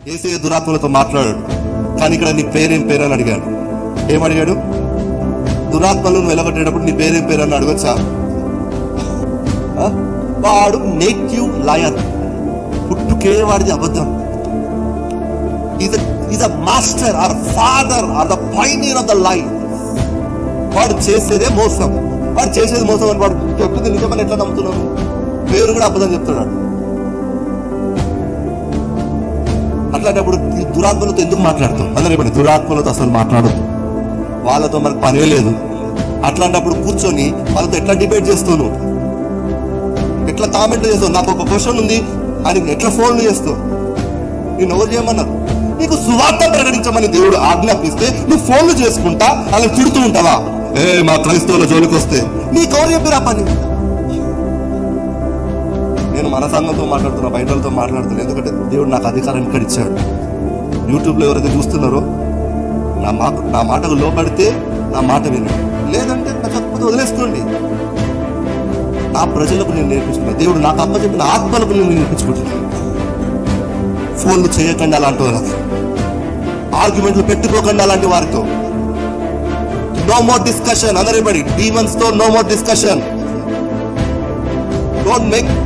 యేసయ్య దురాత్మలతో మాట్లాడాడు. కానీ ఇక్కడ నీ పేరేం పేరు అని అడిగాడు. ఏమడిగాడు? దురాత్మలను వెలగొట్టేటప్పుడు నీ పేరేం పేరు అని అడగచ్చా? వాడు నేటివ్ లయర్, పుట్టుకే వాడిది అబద్ధం. Is a master or father or the pioneer of the life. వాడు చేసేదే మోసం. వాడు చేసేది మోసం అని వాడు చెప్తుంది నిజమని ఎట్లా నమ్ముతున్నావు? పేరు కూడా అబద్ధం చెప్తున్నాడు. అట్లాంటప్పుడు ఈ దురాత్మలతో ఎందుకు మాట్లాడుతావు? అందరూ చెప్పండి, దురాత్మలతో అసలు మాట్లాడదు, వాళ్ళతో మనకు పనే లేదు. అట్లాంటప్పుడు కూర్చొని వాళ్ళతో ఎట్లా డిబేట్ చేస్తావు? ఎట్లా కామెంట్ చేస్తావు? నాకు ఒక క్వశ్చన్ ఉంది అని ఎట్లా ఫోన్లు చేస్తావు? నేను ఎవరు చేయమన్నారు? నీకు సువార్త ప్రకటించమని దేవుడు ఆజ్ఞాపిస్తే నువ్వు ఫోన్లు చేసుకుంటా అలా తిడుతూ ఉంటావా? మా క్రైస్తవుల జోలికి వస్తే నీకు ఎవరు చెప్పిరా పని? నేను మన సంఘంతో మాట్లాడుతున్నా, బయటతో మాట్లాడుతున్నా. ఎందుకంటే దేవుడు నాకు అధికారం ఇక్కడ ఇచ్చాడు. యూట్యూబ్లో ఎవరైతే చూస్తున్నారో నా మాటకు లోపడితే నా మాట వినండి, లేదంటే నాకు వదిలేసుకోండి. నా ప్రజలకు నేను నేర్పించుకున్నా, దేవుడు నాకు అప్పచెప్పిన ఆత్మలకు నేను నేర్పించుకుంటున్నాను. ఫోన్లు చేయకండి అలాంటి వాళ్ళకి, ఆర్గ్యుమెంట్లు పెట్టుకోకండి అలాంటి వారితో. No more discussion. అందరిబడి డీమన్స్ తో no more discussion.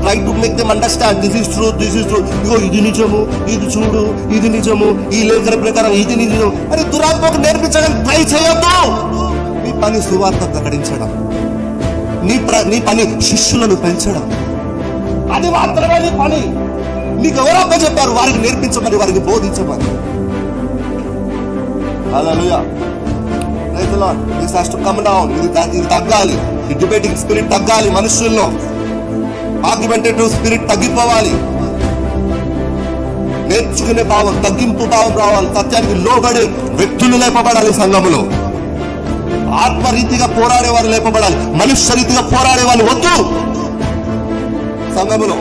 Try to make them understand this is true, this is true. ఇగో ఇది నిజము, ఇది చూడు, ఇది నిజము, ఈ లేఖన ప్రకారం ఇది నిజం అని దురాత్మకు నేర్పించడం ట్రై చేయొద్దు. నీ పని సువార్త ప్రకటించడం, నీ పని శిష్యులను పెంచడం, అది మాత్రమే నీ పని. నీకు ఎవరప్ప చెప్పారు? వారికి నేర్పించమని, వారికి బోధించమని. Hallelujah, praise the lord. This has to come down. ఇది తగ్గాలి. ఈ డిబేటింగ్ స్పిరిట్ తగ్గాలి మనుషుల్లో. ఆర్గ్యుమెంటేటివ్ స్పిరిట్ తగ్గిపోవాలి. నేర్చుకునే భావం, తగ్గింపు భావం రావాలి. సత్యానికి లోబడే వ్యక్తులు లేపబడాలి సంఘములో. ఆత్మరీతిగా పోరాడే వారు లేపబడాలి. మనుష్య రీతిగా పోరాడే వాళ్ళు వద్దు సంఘములో.